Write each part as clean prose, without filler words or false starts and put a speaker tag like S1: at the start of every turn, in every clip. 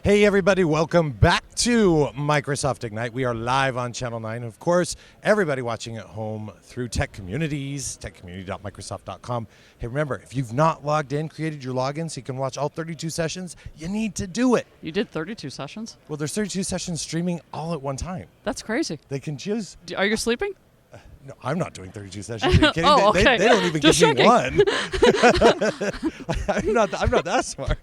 S1: Hey everybody, welcome back to Microsoft Ignite. We are live on Channel 9. Of course, everybody watching at home through Tech Communities, techcommunity.microsoft.com. Hey, remember, if you've not logged in, created your login so you can watch all 32 sessions, you need to do it.
S2: You did 32 sessions?
S1: Well, there's 32 sessions streaming all at one time.
S2: That's crazy.
S1: They can choose.
S2: Are you sleeping?
S1: No, I'm not doing 32 sessions. Are you kidding?
S2: Oh, okay.
S1: They don't even
S2: Just
S1: give me
S2: checking.
S1: one. I'm not that smart.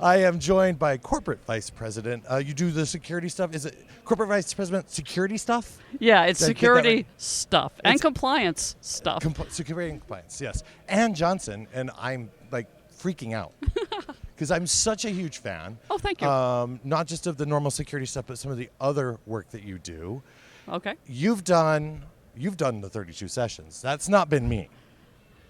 S1: I am joined by Corporate Vice President. You do the security stuff. Is it Corporate Vice President security stuff?
S2: Yeah, it's
S1: Did I get that
S2: security
S1: right?
S2: stuff and compliance stuff.
S1: Security and compliance, yes. Ann Johnson, and I'm like freaking out. Because I'm such a huge fan.
S2: Oh, thank you.
S1: Not just of the normal security stuff, but some of the other work that you do.
S2: Okay.
S1: You've done the 32 sessions. That's not been me.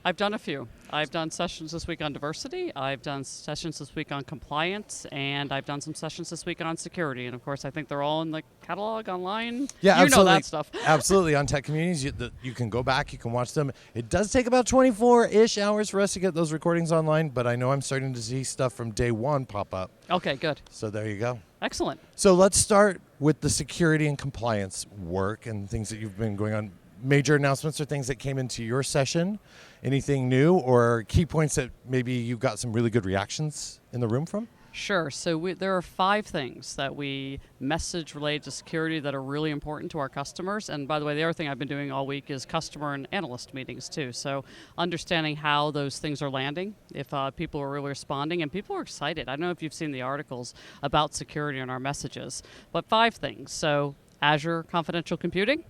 S2: I've done a few. I've done sessions this week on diversity. I've done sessions this week on compliance, and I've done some sessions this week on security. And of course, I think they're all in the catalog online.
S1: Yeah,
S2: you
S1: absolutely.
S2: know that stuff.
S1: Absolutely. On Tech Communities, you can go back, you can watch them. It does take about 24-ish hours for us to get those recordings online, but I know I'm starting to see stuff from day one pop up.
S2: Okay, good.
S1: So there you go.
S2: Excellent.
S1: So let's start with the security and compliance work and things that you've been going on. Major announcements or things that came into your session. Anything new or key points that maybe you got some really good reactions in the room from?
S2: Sure. So there are 5 things that we message related to security that are really important to our customers. And by the way, the other thing I've been doing all week is customer and analyst meetings too. So understanding how those things are landing, if people are really responding, and people are excited. I don't know if you've seen the articles about security in our messages, but 5 things. So Azure Confidential Computing.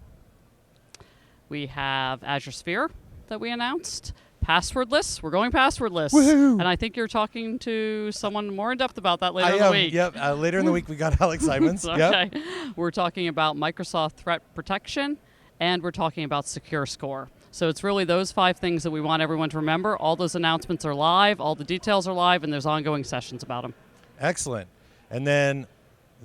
S2: We have Azure Sphere that we announced. Passwordless. We're going passwordless.
S1: Woohoo!
S2: And I think you're talking to someone more in depth about that later in the
S1: am,
S2: week.
S1: Yep. Later in the week, we got Alex Simons.
S2: Okay.
S1: Yep.
S2: We're talking about Microsoft Threat Protection, and we're talking about Secure Score. So it's really those 5 things that we want everyone to remember. All those announcements are live, all the details are live, and there's ongoing sessions about them.
S1: Excellent. And then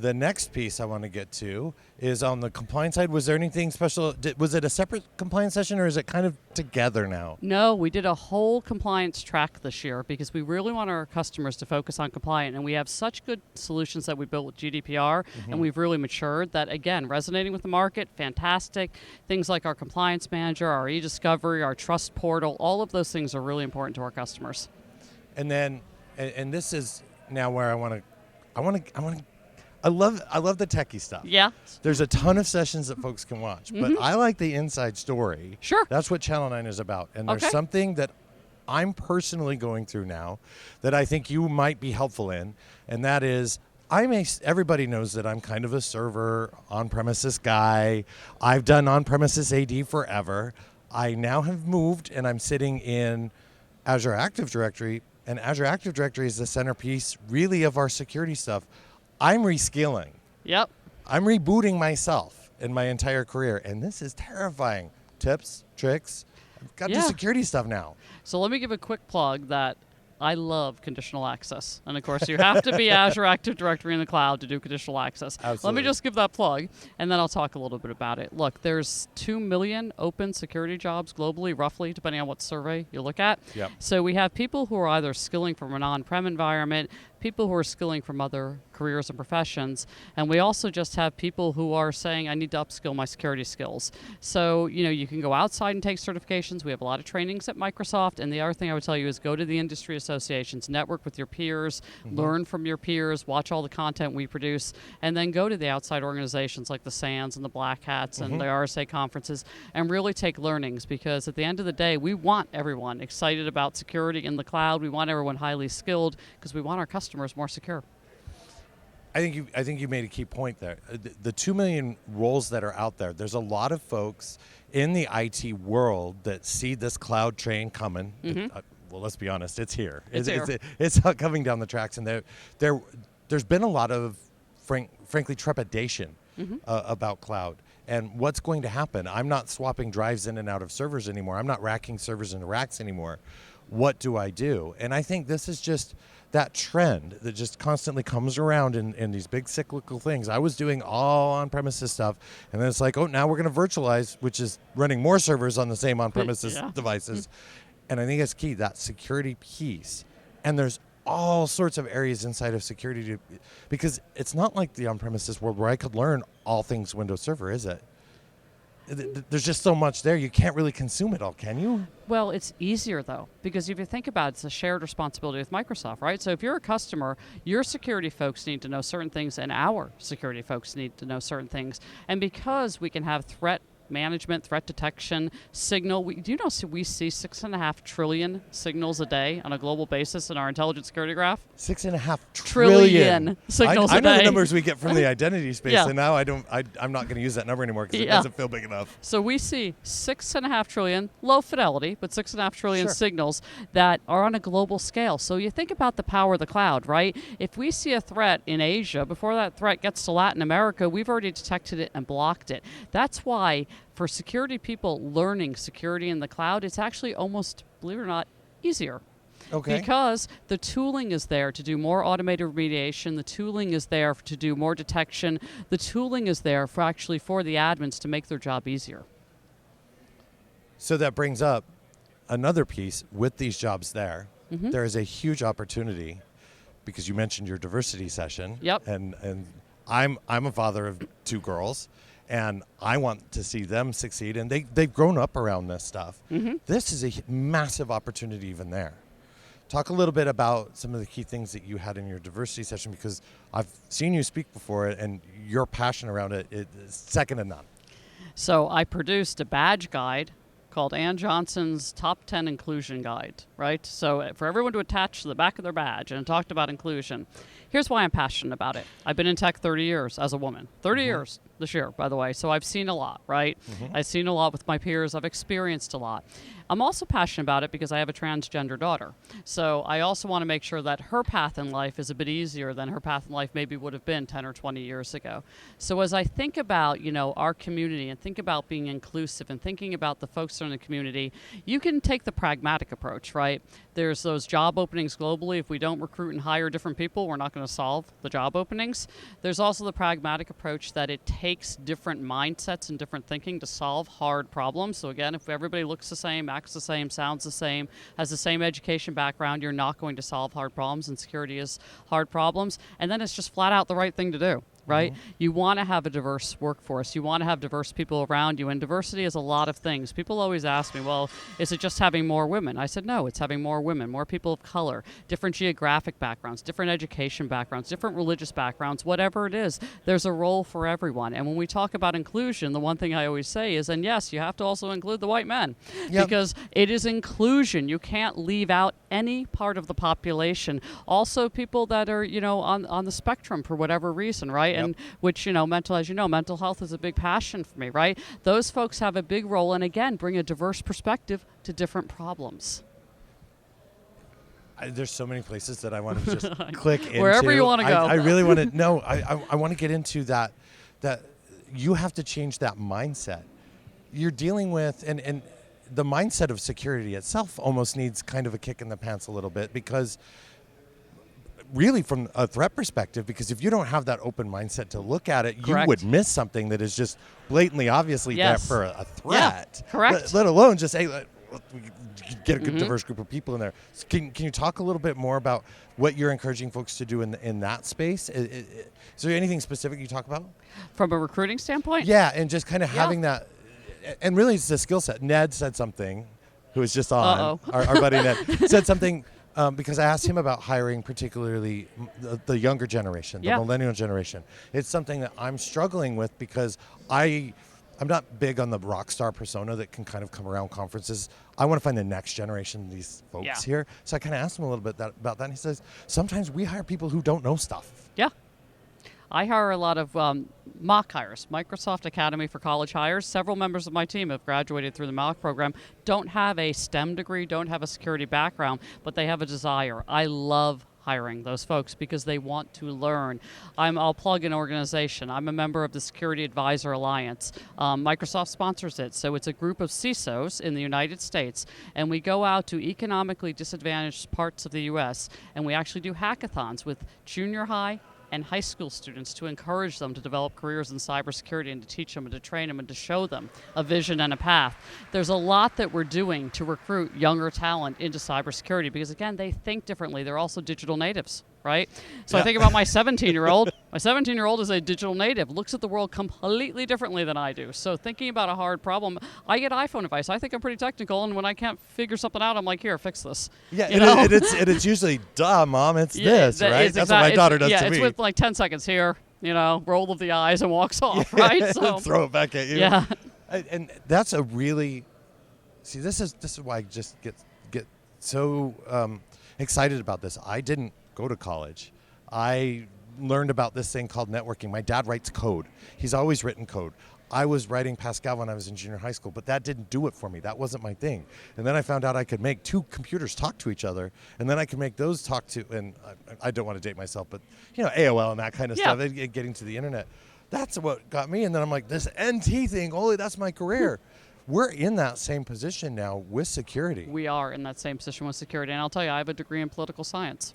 S1: the next piece I want to get to is on the compliance side. Was there anything special? Was it a separate compliance session or is it kind of together now?
S2: No, we did a whole compliance track this year because we really want our customers to focus on compliance. And we have such good solutions that we built with GDPR, and we've really matured that, again, resonating with the market, fantastic. Things like our compliance manager, our e-discovery, our trust portal, all of those things are really important to our customers.
S1: And then, and this is now where I love the techie stuff.
S2: Yeah.
S1: There's a ton of sessions that folks can watch, but I like the inside story.
S2: Sure.
S1: That's what Channel 9 is about. And there's
S2: Okay.
S1: something that I'm personally going through now that I think you might be helpful in, and that is everybody knows that I'm kind of a server on-premises guy. I've done on-premises AD forever. I now have moved, and I'm sitting in Azure Active Directory, and Azure Active Directory is the centerpiece really of our security stuff. I'm reskilling.
S2: Yep.
S1: I'm rebooting myself in my entire career, and this is terrifying. Tips, tricks. I've got the security stuff now.
S2: So let me give a quick plug that I love conditional access. And of course, you have to be Azure Active Directory in the cloud to do conditional access.
S1: Absolutely.
S2: Let me just give that plug, and then I'll talk a little bit about it. Look, there's 2 million open security jobs globally, roughly, depending on what survey you look at.
S1: Yep.
S2: So we have people who are either skilling from an on-prem environment, people who are skilling from other careers and professions, and we also just have people who are saying, I need to upskill my security skills. So, you can go outside and take certifications. We have a lot of trainings at Microsoft, and the other thing I would tell you is go to the industry associations, network with your peers, learn from your peers, watch all the content we produce, and then go to the outside organizations like the SANS and the Black Hats and the RSA conferences and really take learnings, because at the end of the day, we want everyone excited about security in the cloud. We want everyone highly skilled because we want our customers more secure.
S1: I think you made a key point there. The 2 million roles that are out there, there's a lot of folks in the IT world that see this cloud train coming. Well, let's be honest, it's here. It's coming down the tracks, and there's been a lot of, frankly, trepidation about cloud. And what's going to happen? I'm not swapping drives in and out of servers anymore. I'm not racking servers into racks anymore. What do I do? And I think this is just that trend that just constantly comes around in these big cyclical things. I was doing all on-premises stuff, and then it's like, oh, now we're going to virtualize, which is running more servers on the same on-premises devices. And I think it's key, that security piece. And there's all sorts of areas inside of security because it's not like the on-premises world where I could learn all things Windows Server, is it? There's just so much there. You can't really consume it all, can you?
S2: Well, it's easier though, because if you think about it, it's a shared responsibility with Microsoft, right? So if you're a customer, your security folks need to know certain things and our security folks need to know certain things. And because we can have threat management, threat detection, signal. We see 6.5 trillion signals a day on a global basis in our intelligence security graph.
S1: 6.5 trillion
S2: signals a day.
S1: I know the numbers we get from the identity space,
S2: Yeah.
S1: and now I'm not going to use that number anymore because it doesn't feel big enough.
S2: So we see 6.5 trillion, low fidelity, but 6.5 trillion
S1: Sure.
S2: signals that are on a global scale. So you think about the power of the cloud, right? If we see a threat in Asia, before that threat gets to Latin America, we've already detected it and blocked it. That's why for security people learning security in the cloud, it's actually almost, believe it or not, easier.
S1: Okay.
S2: Because the tooling is there to do more automated remediation, the tooling is there to do more detection, the tooling is there for the admins to make their job easier.
S1: So that brings up another piece with these jobs there.
S2: Mm-hmm.
S1: There is a huge opportunity because you mentioned your diversity session.
S2: Yep.
S1: And I'm a father of 2 girls. And I want to see them succeed, and they've grown up around this stuff.
S2: Mm-hmm.
S1: This is a massive opportunity even there. Talk a little bit about some of the key things that you had in your diversity session, because I've seen you speak before, and your passion around it is second to none.
S2: So I produced a badge guide called Ann Johnson's Top 10 Inclusion Guide, right? So for everyone to attach to the back of their badge, and it talked about inclusion. Here's why I'm passionate about it. I've been in tech 30 years as a woman. 30 years this year, by the way. So I've seen a lot, right? I've seen a lot with my peers. I've experienced a lot. I'm also passionate about it because I have a transgender daughter. So I also want to make sure that her path in life is a bit easier than her path in life maybe would have been 10 or 20 years ago. So as I think about, our community and think about being inclusive and thinking about the folks that are in the community, you can take the pragmatic approach, right? There's those job openings globally. If we don't recruit and hire different people, we're not going to solve the job openings. There's also the pragmatic approach that it takes different mindsets and different thinking to solve hard problems. So again, if everybody looks the same, acts the same, sounds the same, has the same education background, you're not going to solve hard problems, and security is hard problems. And then it's just flat out the right thing to do. Right? You want to have a diverse workforce. You want to have diverse people around you. And diversity is a lot of things. People always ask me, well, is it just having more women? I said, no, it's having more women, more people of color, different geographic backgrounds, different education backgrounds, different religious backgrounds, whatever it is. There's a role for everyone. And when we talk about inclusion, the one thing I always say is, and yes, you have to also include the white men.
S1: Yep.
S2: Because it is inclusion. You can't leave out any part of the population. Also people that are, on the spectrum for whatever reason, right?
S1: Yep.
S2: And which, mental health is a big passion for me, right? Those folks have a big role, and again, bring a diverse perspective to different problems.
S1: There's so many places that I want to just click into.
S2: Wherever you want to go.
S1: I really want to know. I want to get into that you have to change that mindset. You're dealing with, and the mindset of security itself almost needs kind of a kick in the pants a little bit, because really from a threat perspective, because if you don't have that open mindset to look at it,
S2: Correct.
S1: you would miss something that is just blatantly obviously
S2: Yes.
S1: there for a threat.
S2: Yeah, correct.
S1: Let alone just, hey, we get a good diverse group of people in there. So can you talk a little bit more about what you're encouraging folks to do in that space? Is there anything specific you talk about?
S2: From a recruiting standpoint?
S1: Yeah, and just kind of having that, and really it's a skill set. Ned said something, who was just on, our buddy Ned, said something, because I asked him about hiring particularly the younger generation, the millennial generation. It's something that I'm struggling with because I'm not big on the rock star persona that can kind of come around conferences. I want to find the next generation of these folks here. So I kind of asked him a little bit about that, and he says, sometimes we hire people who don't know stuff.
S2: Yeah. I hire a lot of mock hires, Microsoft Academy for College hires. Several members of my team have graduated through the mock program, don't have a STEM degree, don't have a security background, but they have a desire. I love hiring those folks because they want to learn. I'll plug an organization. I'm a member of the Security Advisor Alliance. Microsoft sponsors it, so it's a group of CISOs in the United States, and we go out to economically disadvantaged parts of the U.S., and we actually do hackathons with junior high, and high school students to encourage them to develop careers in cybersecurity and to teach them and to train them and to show them a vision and a path. There's a lot that we're doing to recruit younger talent into cybersecurity because, again, they think differently. They're also digital natives, right? So I think about my 17-year-old. My 17-year-old is a digital native, looks at the world completely differently than I do. So thinking about a hard problem, I get iPhone advice. I think I'm pretty technical, and when I can't figure something out, I'm like, here, fix this.
S1: Yeah, and it's usually, duh, Mom, it's this, right? That's what my daughter does to me.
S2: Yeah, it's with like 10 seconds here, roll of the eyes and walks off, right? So
S1: throw it back at you.
S2: Yeah.
S1: And that's a really, see, this is why I just get so excited about this. I didn't go to college. I learned about this thing called networking. My dad writes code. He's always written code. I was writing Pascal when I was in junior high school, but that didn't do it for me. That wasn't my thing. And then I found out I could make two computers talk to each other, and then I could make those talk to, and I don't want to date myself, but AOL and that kind of stuff, and getting to the internet. That's what got me. And then I'm like, this NT thing, holy, that's my career. We're in that same position now with security.
S2: We are in that same position with security. And I'll tell you, I have a degree in political science.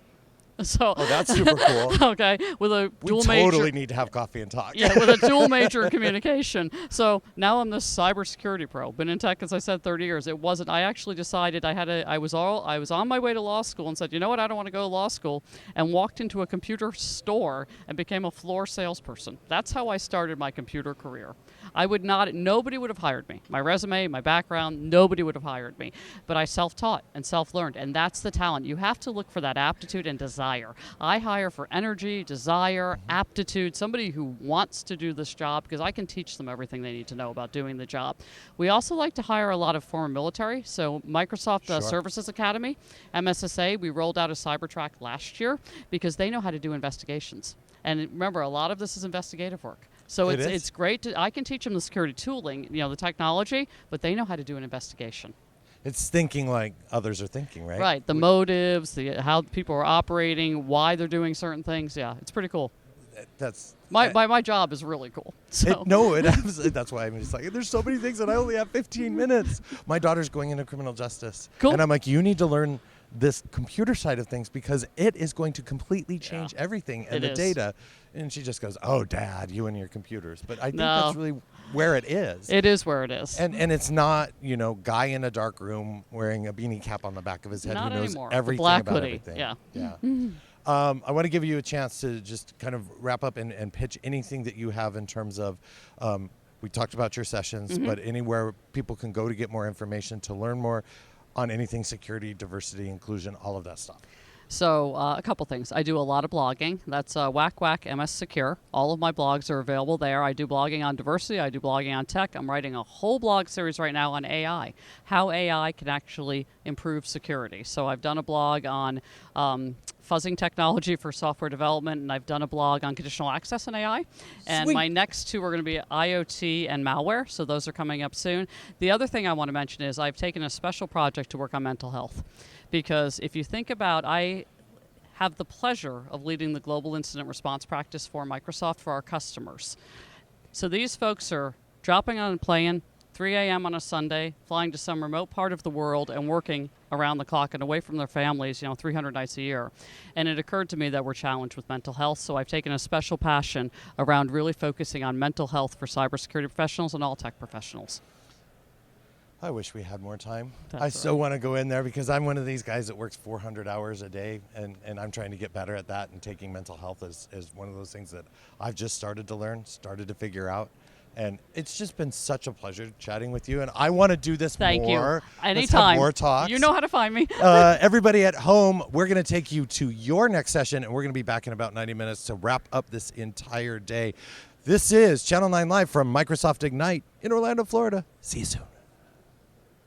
S2: So,
S1: that's super cool.
S2: Okay, with a dual major.
S1: We totally need to have coffee and talk.
S2: Yeah, with a dual major in communication. So now I'm this cybersecurity pro. Been in tech, as I said, 30 years. It wasn't. I actually decided I was on my way to law school and said, you know what, I don't want to go to law school, and walked into a computer store and became a floor salesperson. That's how I started my computer career. Nobody would have hired me. My resume, my background, nobody would have hired me. But I self-taught and self-learned, and that's the talent. You have to look for that aptitude and desire. I hire for energy, desire, aptitude, somebody who wants to do this job because I can teach them everything they need to know about doing the job. We also like to hire a lot of former military. So Microsoft Services Academy, MSSA, we rolled out a cyber track last year because they know how to do investigations. And remember, a lot of this is investigative work. So it's great. I can teach them the security tooling, the technology, but they know how to do an investigation.
S1: It's thinking like others are thinking, right?
S2: Right. The motives, how people are operating, why they're doing certain things. Yeah, it's pretty cool.
S1: That's
S2: my job is really cool. So.
S1: That's why I'm just like, there's so many things and I only have 15 minutes. My daughter's going into criminal justice.
S2: Cool.
S1: And I'm like, you need to learn this computer side of things because it is going to completely change everything and the data. And she just goes, oh, Dad, you and your computers. But I think that's really where it is.
S2: It is where it is.
S1: And it's not, guy in a dark room wearing a beanie cap on the back of his head
S2: not
S1: who knows
S2: anymore.
S1: everything
S2: Black
S1: about
S2: hoodie.
S1: everything.
S2: Yeah.
S1: I want to give you a chance to just kind of wrap up and pitch anything that you have in terms of, we talked about your sessions, but anywhere people can go to get more information, to learn more on anything security, diversity, inclusion, all of that stuff.
S2: So a couple things. I do a lot of blogging. That's Whack Whack MS Secure. All of my blogs are available there. I do blogging on diversity. I do blogging on tech. I'm writing a whole blog series right now on AI, how AI can actually improve security. So I've done a blog on fuzzing technology for software development, and I've done a blog on conditional access and AI. And my next two are going to be IoT and malware, so those are coming up soon. The other thing I want to mention is I've taken a special project to work on mental health. Because if you think about, I have the pleasure of leading the global incident response practice for Microsoft for our customers. So these folks are dropping on a plane, 3 a.m. on a Sunday, flying to some remote part of the world and working around the clock and away from their families, 300 nights a year. And it occurred to me that we're challenged with mental health, so I've taken a special passion around really focusing on mental health for cybersecurity professionals and all tech professionals.
S1: I wish we had more time.
S2: That's
S1: I so want to go in there because I'm one of these guys that works 400 hours a day, and I'm trying to get better at that, and taking mental health is one of those things that I've just started to learn, started to figure out. And it's just been such a pleasure chatting with you, and I want to do this more.
S2: Thank you. Anytime.
S1: Let's have more talks.
S2: You know how to find me.
S1: Everybody at home, we're going to take you to your next session, and we're going to be back in about 90 minutes to wrap up this entire day. This is Channel 9 Live from Microsoft Ignite in Orlando, Florida. See you soon.